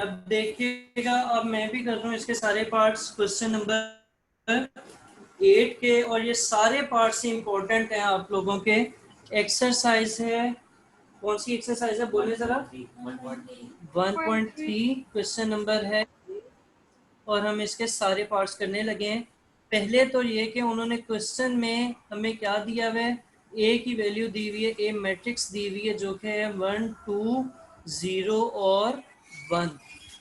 अब देखिएगा, अब मैं भी कर रहा हूँ इसके सारे पार्ट्स क्वेश्चन नंबर 8 के, और ये सारे पार्ट्स इंपॉर्टेंट हैं आप लोगों के। एक्सरसाइज है, कौन सी एक्सरसाइज है बोले जरा? 1.3 क्वेश्चन नंबर है, और हम इसके सारे पार्ट्स करने लगे हैं। पहले तो ये कि उन्होंने क्वेश्चन में हमें क्या दिया हुआ है, ए की वैल्यू दी हुई है, ए मैट्रिक्स दी हुई है जो कि है 1 2 0 और 1,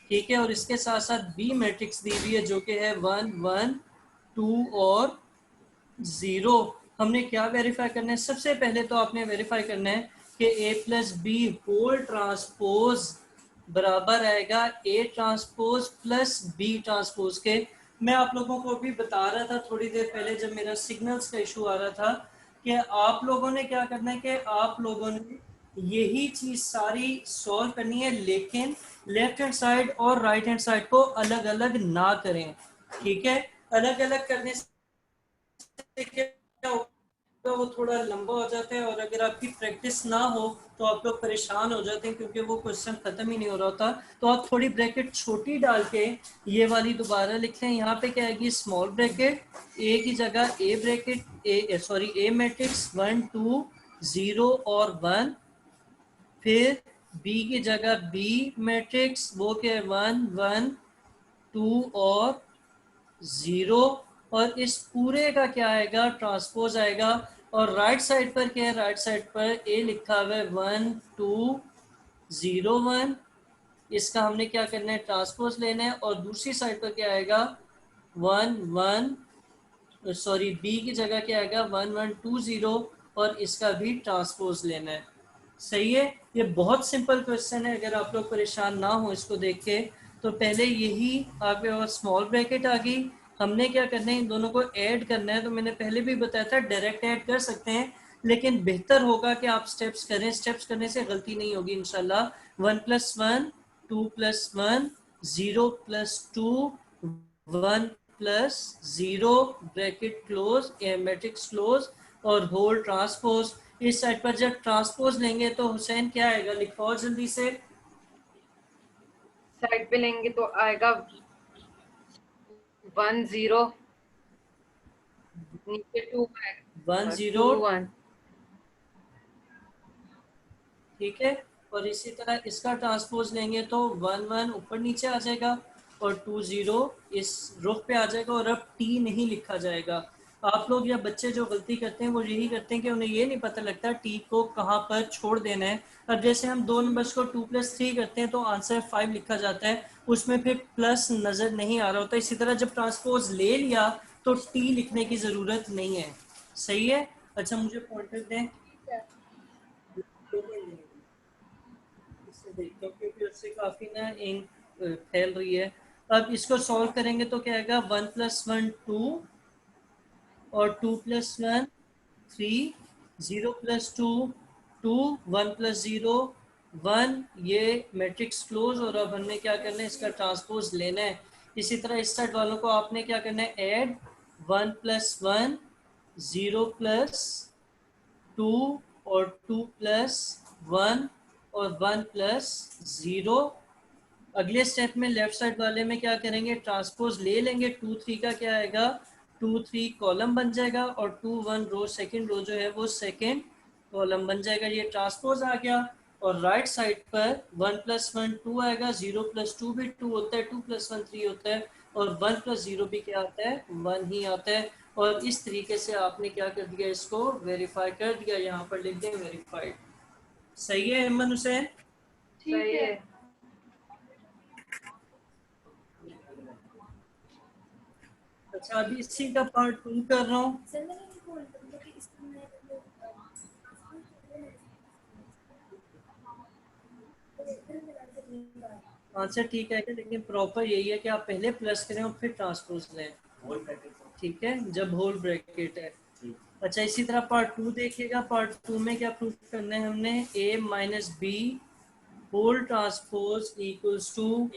ठीक है। और इसके साथ साथ बी मैट्रिक्स दी हुई है जो कि है 1 1 2 और 0। हमने क्या वेरीफाई करना है? सबसे पहले तो आपने वेरीफाई करना है कि A plus B whole transpose बराबर आएगा A transpose plus B transpose के। मैं आप लोगों को भी बता रहा था थोड़ी देर पहले जब मेरा सिग्नल्स का इशू आ रहा था कि आप लोगों ने क्या करना है कि आप लोगों ने यही चीज सारी सॉल्व करनी है, लेकिन लेफ्ट हैंड साइड और राइट हैंड साइड को अलग अलग ना करें, ठीक है। अलग अलग करने से क्या होगा, वो थोड़ा लंबा हो जाता है, और अगर आपकी प्रैक्टिस ना हो तो आप लोग परेशान हो जाते हैं क्योंकि वो क्वेश्चन खत्म ही नहीं हो रहा होता। तो आप थोड़ी ब्रैकेट छोटी डाल के ये वाली दोबारा लिख लें। यहाँ पे क्या आएगी? स्मॉल ब्रैकेट, ए की जगह ए ब्रैकेट ए मैट्रिक्स 1 2 0 और 1, फिर बी की जगह बी मैट्रिक्स वो क्या है 1 1 2 और 0, और इस पूरे का क्या आएगा? ट्रांसपोज आएगा। और राइट साइड पर क्या है? राइट साइड पर ए लिखा हुआ है 1 2 0 1, इसका हमने क्या करना है? ट्रांसपोज लेना है। और दूसरी साइड पर क्या आएगा? 1 1 सॉरी, बी की जगह क्या आएगा? 1 1 2 0, और इसका भी ट्रांसपोज लेना है। सही है। ये बहुत सिंपल क्वेश्चन है, अगर आप लोग परेशान ना हो इसको देख के। तो पहले यही आपके पास स्मॉल ब्रैकेट आ गई, हमने क्या करना है? इन दोनों को ऐड करना है। तो मैंने पहले भी बताया था डायरेक्ट ऐड कर सकते हैं, लेकिन बेहतर होगा कि आप स्टेप्स करें। स्टेप्स करने से गलती नहीं होगी इंशाल्लाह। 1 + 1 2 + 1 0 + 2 1 + 0 ब्रैकेट क्लोज, मैट्रिक्स क्लोज, और होल ट्रांसपोज। इस साइड पर जब ट्रांसपोज लेंगे तो हुसैन क्या आएगा? लिखो जल्दी से। साइड पे लेंगे तो आएगा 1 0, नीचे 2 1 आएगा 2 0, 1। ठीक है। और इसी तरह इसका ट्रांसपोज लेंगे तो 1 1 ऊपर नीचे आ जाएगा, और 2 0 इस रुख पे आ जाएगा, और अब टी नहीं लिखा जाएगा। आप लोग या बच्चे जो गलती करते हैं वो यही करते हैं कि उन्हें ये नहीं पता लगता टी को कहाँ पर छोड़ देना है। अब जैसे हम दो नंबर्स को 2 + 3 करते हैं तो आंसर 5 लिखा जाता है, उसमें फिर प्लस नजर नहीं आ रहा होता। इसी तरह जब ट्रांसपोज ले लिया तो टी लिखने की जरूरत नहीं है। सही है। अच्छा, मुझे पॉइंटर दें, इससे देखता हूँ क्योंकि उससे काफी ना इंक फैल रही है। अब इसको सॉल्व करेंगे तो क्या आएगा? 1 + 1 2, और 2 + 1 3, 0 + 2 2, 1 + 0 1, ये मैट्रिक्स क्लोज। और अब हमने क्या करना है? इसका ट्रांसपोज लेना है। इसी तरह इस साइड वालों को आपने क्या करना है? ऐड 1 + 1 0 + 2 और 2 + 1 और 1 + 0। अगले स्टेप में लेफ्ट साइड वाले में क्या करेंगे? ट्रांसपोज ले लेंगे। 2 3 का क्या आएगा? 2 3 कॉलम बन जाएगा, और 2 1 रो, सेकंड रो जो है वो सेकंड कॉलम बन जाएगा। ये ट्रांसपोज आ गया। और राइट साइड पर 1 + 1 2 आएगा, 0 + 2 भी 2 होता है, 2 + 1 3 होता है, और 1 + 0 भी क्या आता है? 1 ही आता है। और इस तरीके से आपने क्या कर दिया? इसको वेरीफाई कर दिया। यहाँ पर लिख दें वेरीफाइड। सही है अमन हुसैन? सही है। अच्छा, अभी इसी का पार्ट 2 कर रहा हूँ। आंसर ठीक है, लेकिन प्रॉपर यही है कि आप पहले प्लस करें और फिर ट्रांसपोज लें, ठीक है, जब होल ब्रैकेट है। अच्छा, इसी तरह पार्ट 2 देखिएगा। पार्ट 2 में क्या प्रूफ करना है हमने? a - b whole transpose equals to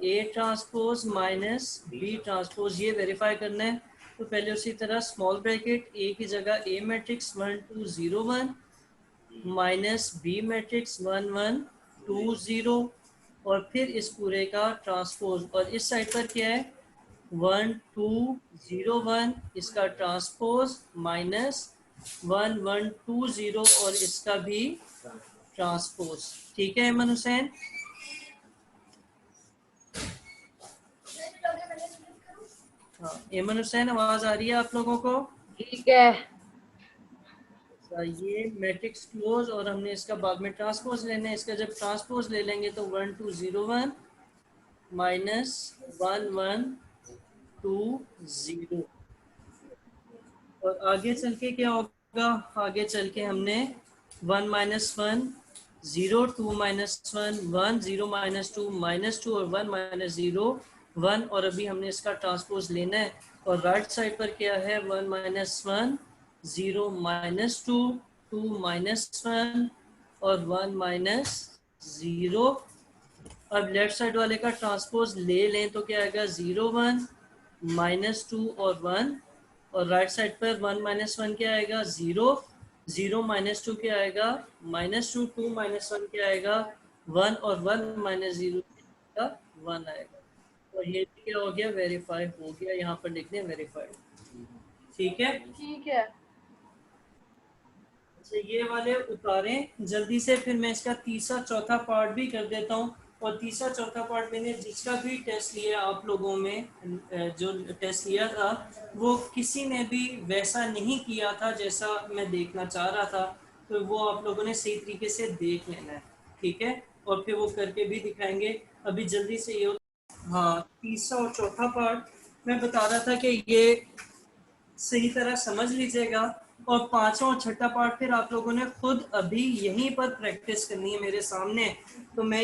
A transpose minus B transpose, ये वेरीफाई करना है। तो पहले उसी तरह स्मॉल ब्रैकेट, ए की जगह ए मैट्रिक्स 1 2 0 1 माइनस बी मैट्रिक्स 1 1 2 0, और फिर इस पूरे का ट्रांसपोज, और इस साइड पर क्या है 1 2 0 1, इसका ट्रांसपोज माइनस 1 1 2 0 और इसका भी ट्रांसपोज। ठीक है अमन हुसैन? हाँ एमन हुसैन, आवाज आ रही है आप लोगों को? ठीक है। ये मैट्रिक्स क्लोज और हमने इसका बाद में ट्रांसपोज लेना है। इसका जब ट्रांसपोज ले लेंगे तो 1 2 0 1 माइनस 1 1 2 0, और आगे चल के क्या होगा, आगे चल के हमने 1 माइनस 1 0 2 माइनस 1 1 0 माइनस 2 माइनस 2 और 1 माइनस 0 1, और अभी हमने इसका ट्रांसपोज लेना है। और राइट साइड पर क्या है 1 माइनस 1 0 माइनस 2 2 माइनस 1 और 1 माइनस 0। अब लेफ्ट साइड वाले का ट्रांसपोज ले लें तो क्या आएगा 0 1 माइनस 2 और 1, और राइट साइड पर 1 माइनस 1 क्या आएगा 0 0 माइनस 2 क्या आएगा माइनस 2 2 माइनस 1 क्या आएगा 1 और 1 माइनस 0 का 1 आएगा। और ये क्या हो गया वेरीफाई हो गया, यहाँ पर लिख दें वेरीफाइड। ठीक है, ठीक है। अच्छा ये वाले उतारें जल्दी से, फिर मैं इसका तीसरा चौथा पार्ट भी कर देता हूँ। और तीसरा चौथा पार्ट मैंने जिसका भी टेस्ट लिया आप लोगों में, जो टेस्ट लिया था वो किसी ने भी वैसा नहीं किया था जैसा मैं देखना चाह रहा था, तो वो आप लोगों ने सही तरीके से देख लेना है। ठीक है, और फिर वो करके भी दिखाएंगे। अभी जल्दी से ये, हाँ तीसरा और चौथा पार्ट मैं बता रहा था कि ये सही तरह समझ लीजिएगा। और पांचवा और छठा पार्ट फिर आप लोगों ने खुद अभी यहीं पर प्रैक्टिस करनी है मेरे सामने। तो मैं